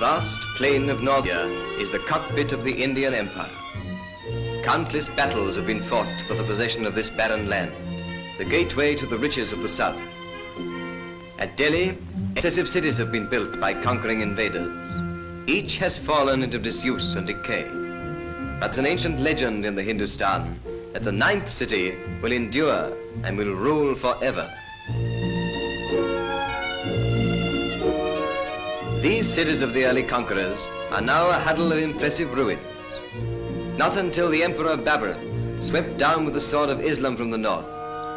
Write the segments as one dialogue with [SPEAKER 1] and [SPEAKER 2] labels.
[SPEAKER 1] vast plain of North India is the cockpit of the Indian Empire. Countless battles have been fought for the possession of this barren land, the gateway to the riches of the south. At Delhi, excessive cities have been built by conquering invaders. Each has fallen into disuse and decay. But there's an ancient legend in the Hindustan that the 9th city will endure and will rule forever. These cities of the early conquerors are now a huddle of impressive ruins. Not until the Emperor Babur swept down with the sword of Islam from the north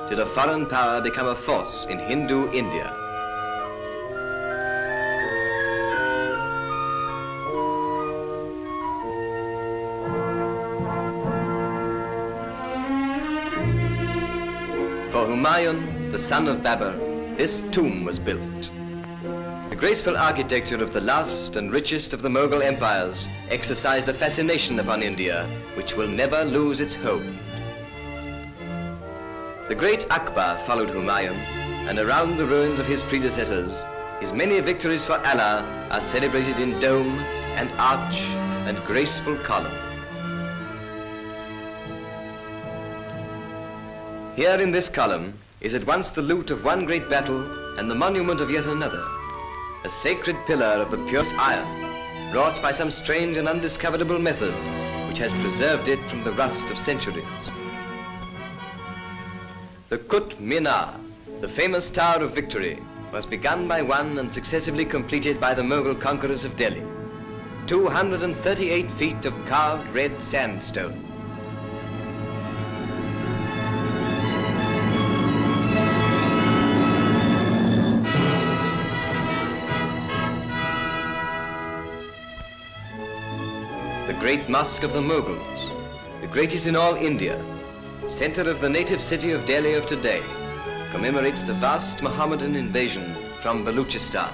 [SPEAKER 1] did a foreign power become a force in Hindu India. For Humayun, the son of Babur, this tomb was built. The graceful architecture of the last and richest of the Mughal empires exercised a fascination upon India which will never lose its hold. The great Akbar followed Humayun, and around the ruins of his predecessors, his many victories for Allah are celebrated in dome and arch and graceful column. Here in this column is at once the loot of one great battle and the monument of yet another, a sacred pillar of the purest iron, wrought by some strange and undiscoverable method which has preserved it from the rust of centuries. The Qutb Minar, the famous Tower of Victory, was begun by one and successively completed by the Mughal conquerors of Delhi. 238 feet of carved red sandstone. The great mosque of the Mughals, the greatest in all India, center of the native city of Delhi of today, commemorates the vast Mohammedan invasion from Baluchistan.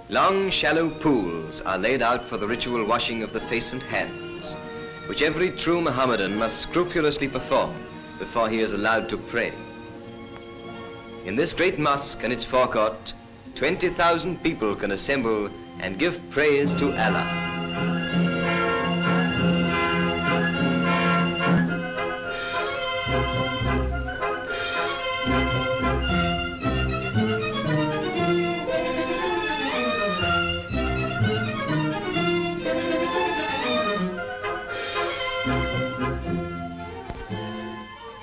[SPEAKER 1] Long, shallow pools are laid out for the ritual washing of the face and hands, which every true Mohammedan must scrupulously perform before he is allowed to pray. In this great mosque and its forecourt, 20,000 people can assemble and give praise to Allah.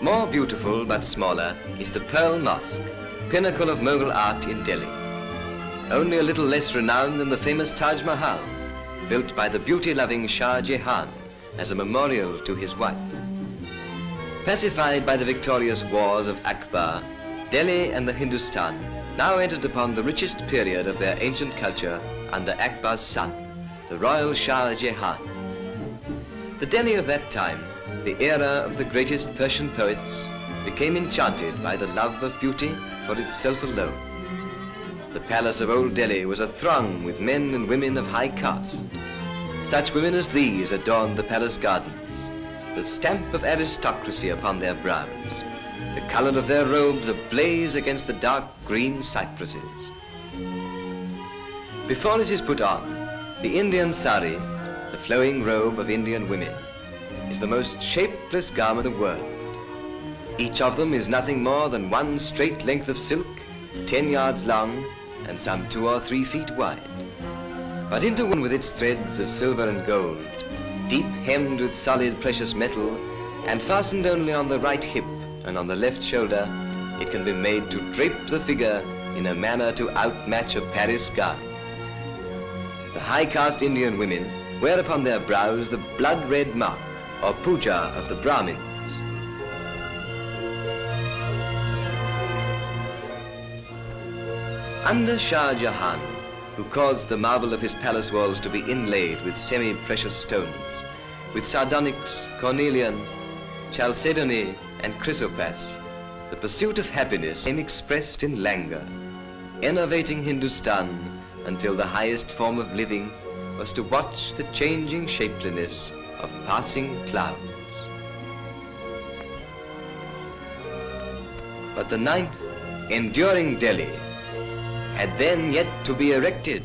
[SPEAKER 1] More beautiful but smaller is the Pearl Mosque, pinnacle of Mughal art in Delhi. Only a little less renowned than the famous Taj Mahal, built by the beauty-loving Shah Jahan as a memorial to his wife. Pacified by the victorious wars of Akbar, Delhi and the Hindustan now entered upon the richest period of their ancient culture under Akbar's son, the royal Shah Jahan. The Delhi of that time, the era of the greatest Persian poets, became enchanted by the love of beauty for itself alone. The palace of Old Delhi was athrong with men and women of high caste. Such women as these adorned the palace gardens, the stamp of aristocracy upon their brows, the color of their robes ablaze against the dark green cypresses. Before it is put on, the Indian sari, the flowing robe of Indian women, is the most shapeless garment in the world. Each of them is nothing more than one straight length of silk, 10 yards long and some 2 or 3 feet wide. But interwoven with its threads of silver and gold, deep hemmed with solid precious metal, and fastened only on the right hip and on the left shoulder, it can be made to drape the figure in a manner to outmatch a Paris gown. The high caste Indian women wear upon their brows the blood-red mark or puja of the Brahmins. Under Shah Jahan, who caused the marble of his palace walls to be inlaid with semi-precious stones, with sardonyx, cornelian, chalcedony, and chrysoprase, the pursuit of happiness became expressed in languor, enervating Hindustan until the highest form of living was to watch the changing shapeliness of passing clouds. But the ninth, enduring Delhi, had then yet to be erected.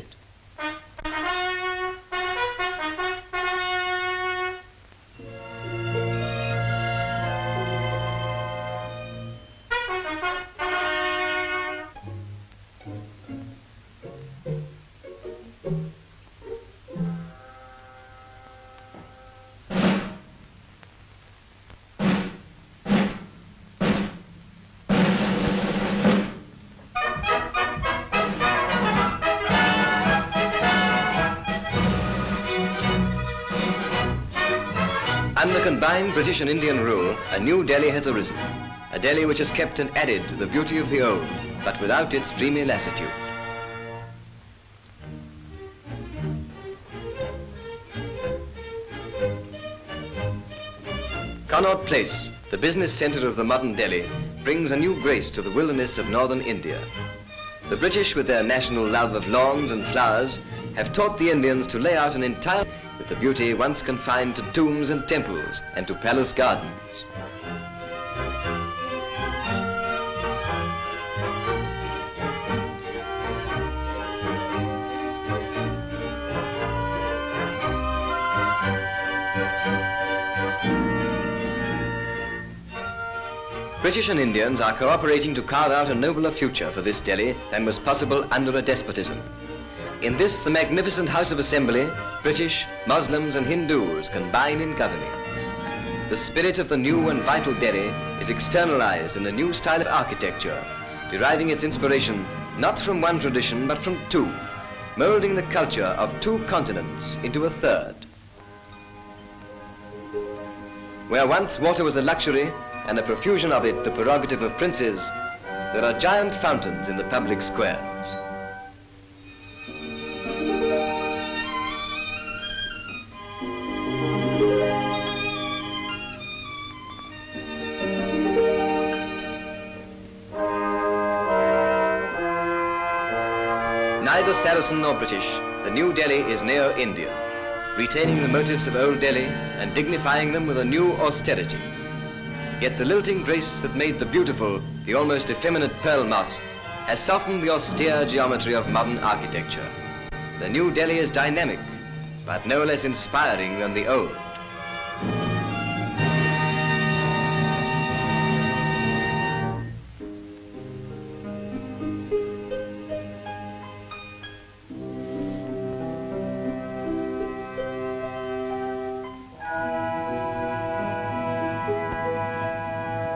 [SPEAKER 1] Under combined British and Indian rule, a new Delhi has arisen. A Delhi which has kept and added to the beauty of the old, but without its dreamy lassitude. Connaught Place, the business centre of the modern Delhi, brings a new grace to the wilderness of northern India. The British, with their national love of lawns and flowers, have taught the Indians to lay out an entire with the beauty once confined to tombs and temples and to palace gardens. British and Indians are cooperating to carve out a nobler future for this Delhi than was possible under a despotism. In this, the magnificent House of Assembly, British, Muslims and Hindus combine in governing. The spirit of the new and vital Delhi is externalized in the new style of architecture, deriving its inspiration not from one tradition but from two, molding the culture of two continents into a third. Where once water was a luxury and the profusion of it the prerogative of princes, there are giant fountains in the public squares. Neither Saracen nor British, the new Delhi is near India, retaining the motives of old Delhi and dignifying them with a new austerity. Yet the lilting grace that made the beautiful, the almost effeminate Pearl Mosque has softened the austere geometry of modern architecture. The new Delhi is dynamic, but no less inspiring than the old.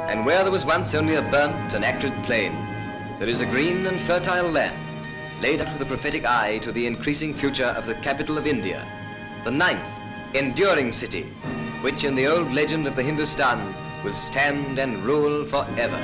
[SPEAKER 1] And where there was once only a burnt and acrid plain, there is a green and fertile land, laid out with a prophetic eye to the increasing future of the capital of India, the ninth, enduring city, which in the old legend of the Hindustan will stand and rule forever.